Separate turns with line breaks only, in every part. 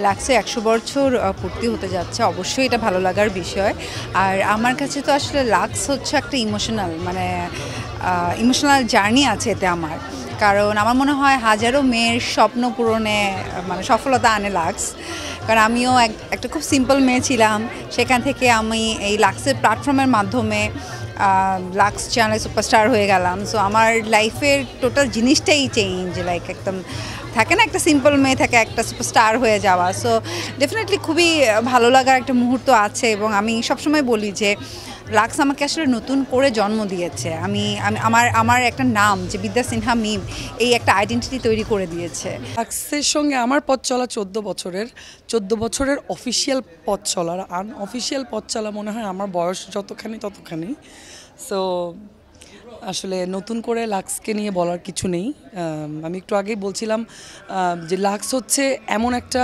লাক্সে 100 বছর পূর্তি হতে যাচ্ছে, অবশ্যই এটা ভালো লাগার বিষয়। আর আমার কাছে তো আসলে লাক্স হচ্ছে একটা ইমোশনাল জার্নি আছে এতে আমার। কারণ আমার মনে হয় হাজারো মেয়ের স্বপ্ন পূরণে মানে সফলতা আনে লাক্স। কারণ আমিও একটা খুব সিম্পল মেয়ে ছিলাম, সেখান থেকে আমি এই লাক্সের প্ল্যাটফর্মের মাধ্যমে লাক্স চ্যানেল সুপারস্টার হয়ে গেলাম। সো আমার লাইফের টোটাল জিনিসটাই চেঞ্জ, লাইক একদম থাকে না একটা সিম্পল মেয়ে থেকে একটা সুপারস্টার হয়ে যাওয়া। সো ডেফিনেটলি খুবই ভালো লাগার একটা মুহূর্ত আছে, এবং আমি সবসময় বলি যে লাক্স আমাকে আসলে নতুন করে জন্ম দিয়েছে। আমি আমার আমার একটা নাম যে বিদ্যা সিনহা মিম, এই একটা আইডেন্টিটি তৈরি করে দিয়েছে।
লাক্সের সঙ্গে আমার পথ চলা 14 বছরের অফিসিয়াল পথ চলার, আনঅফিসিয়াল পথ চলা মনে হয় আমার বয়স যতখানি ততখানি। সো আসলে নতুন করে লাক্সকে নিয়ে বলার কিছু নেই। আমি একটু আগেই বলছিলাম যে লাক্স হচ্ছে এমন একটা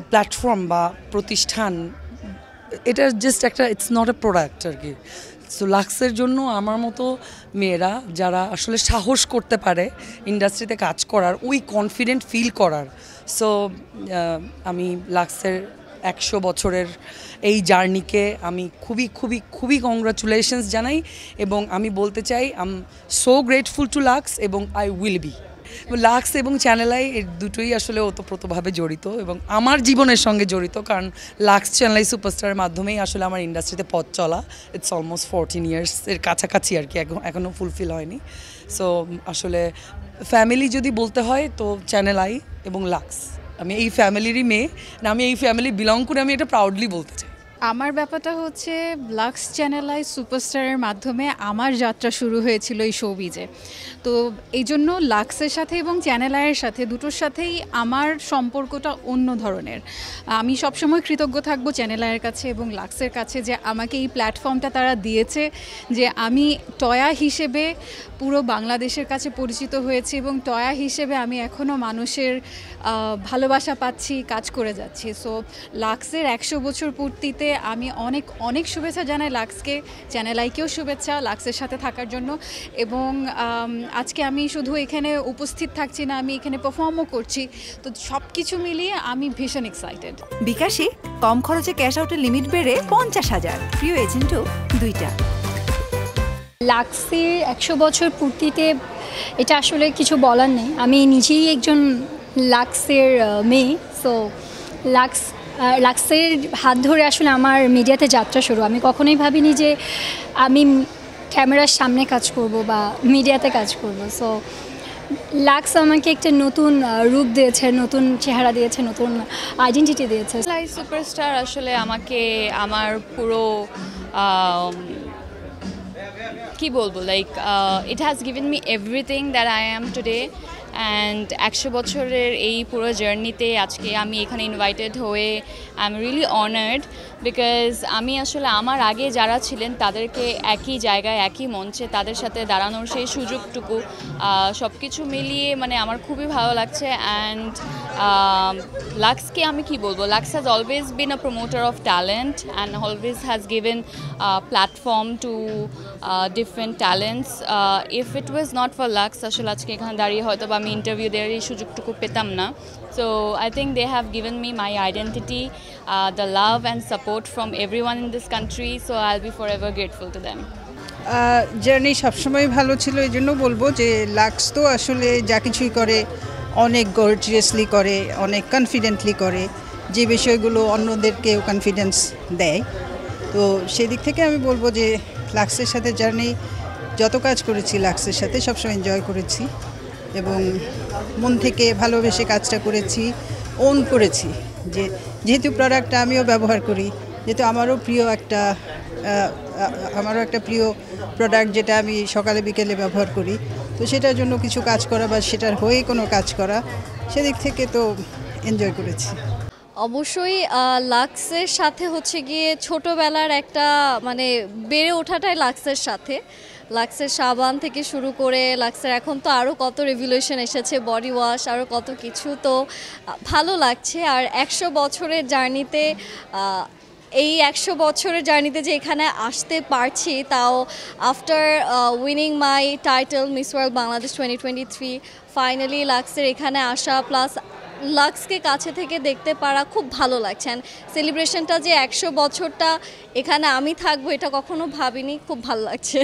প্ল্যাটফর্ম বা প্রতিষ্ঠান, এটা জাস্ট একটা, ইটস নট এ প্রোডাক্ট আর কি। সো লাক্সের জন্য আমার মতো মেয়েরা যারা আসলে সাহস করতে পারে ইন্ডাস্ট্রিতে কাজ করার, ওই কনফিডেন্ট ফিল করার, সো আমি লাক্সের 100 বছরের এই জার্নিকে আমি খুবই খুবই খুবই কংগ্রাচুলেশনস জানাই। এবং আমি বলতে চাই I am so grateful to Lux, এবং আই উইল বি। লাক্স এবং চ্যানেল আই এর দুটোই আসলে ওতপ্রোতভাবে জড়িত এবং আমার জীবনের সঙ্গে জড়িত, কারণ লাক্স চ্যানেল আই সুপারস্টারের মাধ্যমেই আসলে আমার ইন্ডাস্ট্রিতে পথ চলা। ইটস অলমোস্ট 14 ইয়ার্সের কাছাকাছি আর কি, এখনও ফুলফিল হয়নি। সো আসলে ফ্যামিলি যদি বলতে হয় তো চ্যানেল আই এবং লাক্স, আমি এই ফ্যামিলিরই মেয়ে না, আমি এই ফ্যামিলি বিলং করে, আমি এটা প্রাউডলি বলতে চাই।
আমার ব্যাপারটা হচ্ছে লাক্স চ্যানেল আই সুপারস্টারের মাধ্যমে আমার যাত্রা শুরু হয়েছিল এই শোবিজে। তো এই জন্য লাক্সের সাথে এবং চ্যানেল আইয়ের সাথে দুটোর সাথেই আমার সম্পর্কটা অন্য ধরনের। আমি সবসময় কৃতজ্ঞ থাকবো চ্যানেল আইয়ের কাছে এবং লাক্সের কাছে যে আমাকে এই প্ল্যাটফর্মটা তারা দিয়েছে, যে আমি টয়া হিসেবে পুরো বাংলাদেশের কাছে পরিচিত হয়েছি এবং টয়া হিসেবে আমি এখনও মানুষের ভালোবাসা পাচ্ছি, কাজ করে যাচ্ছি। সো লাক্সের 100 বছর পূর্তিতে আমি অনেক অনেক শুভেচ্ছা জানাই লাক্সকে, চ্যানেল আইকেও শুভেচ্ছা লাক্সের সাথে থাকার জন্য। এবং আজকে আমি শুধু এখানে উপস্থিত থাকছি না, আমি এখানে পারফর্মও করছি। তো সব কিছু মিলিয়ে আমি ভীষণ এক্সাইটেড।
বিকাশে কম খরচে ক্যাশ আউটের লিমিট বেড়ে 50,000, প্রিয় এজেন্টও 2টা।
লাক্সের 100 বছর পূর্তিতে এটা আসলে কিছু বলার নেই। আমি নিজেই একজন লাক্সের মেয়ে। সো লাক্সের হাত ধরে আসলে আমার মিডিয়াতে যাত্রা শুরু। আমি কখনোই ভাবিনি যে আমি ক্যামেরার সামনে কাজ করব বা মিডিয়াতে কাজ করব। সো লাক্স আমাকে একটা নতুন রূপ দিয়েছে, নতুন চেহারা দিয়েছে, নতুন আইডেন্টিটি দিয়েছে।
লাইফ সুপারস্টার আসলে আমাকে আমার পুরো কি বলবো, like it has given me everything that I am today. And 100 বছরের এই পুরো জার্নিতে আজকে আমি এখানে ইনভাইটেড হয়ে I am really honoured, because আমি আসলে আমার আগে যারা ছিলেন তাদেরকে একই জায়গায় একই মঞ্চে তাদের সাথে দাঁড়ানোর সেই সুযোগটুকু সব কিছু মিলিয়ে মানে আমার খুবই ভালো লাগছে। অ্যান্ড লাক্সকে আমি কি বলবো, Lux has always been a promoter of talent and always has given platform to different talents. If it was not for Lux, আসলে আজকে এখানে দাঁড়িয়ে হয়তো বা আমি ইন্টারভিউ দেওয়ার এই সুযোগটুকু পেতাম না। So I think they have given me my identity, the love and support from everyone in this country. So I will be for ever grateful to them.
Journey সবসময় ভালো ছিল, এই জন্য বলবো যে লাক্স তো আসলে যা কিছুই করে অনেক গর্জিয়াসলি করে, অনেক কনফিডেন্টলি করে, যে বিষয়গুলো অন্যদেরকেও কনফিডেন্স দেয়। তো সেদিক থেকে আমি বলবো যে লাক্সের সাথে জার্নি যত কাজ করেছি লাক্সের সাথে সবসময় এনজয় করেছি এবং মন থেকে ভালোবেসে কাজটা করেছি, ওন করেছি। যেহেতু প্রোডাক্টটা আমিও ব্যবহার করি, যেহেতু আমারও একটা প্রিয় প্রোডাক্ট যেটা আমি সকালে বিকেলে ব্যবহার করি, তো সেটার জন্য কিছু কাজ করা বা সেটার হয়ে কোনো কাজ করা, সেদিক থেকে তো এনজয় করেছি।
অবশ্যই লাক্সের সাথে হচ্ছে গিয়ে ছোটোবেলার একটা মানে বেড়ে ওঠাটাই লাক্সের সাথে। লাক্সের সাবান থেকে শুরু করে লাক্সের এখন তো আরও কত রেভলিউশন এসেছে, বডি ওয়াশ, আরও কত কিছু। তো ভালো লাগছে। আর 100 বছরের জার্নিতে এই 100 বছরের জার্নিতে যে এখানে আসতে পারছি, তাও after winning my title Miss World Bangladesh 2023, finally লাক্সের এখানে আসা, প্লাস লাক্সকে কাছে থেকে দেখতে পারা খুব ভালো লাগছে। অ্যান্ড সেলিব্রেশনটা যে 100 বছরটা এখানে আমি থাকবো এটা কখনো ভাবিনি, খুব ভালো লাগছে।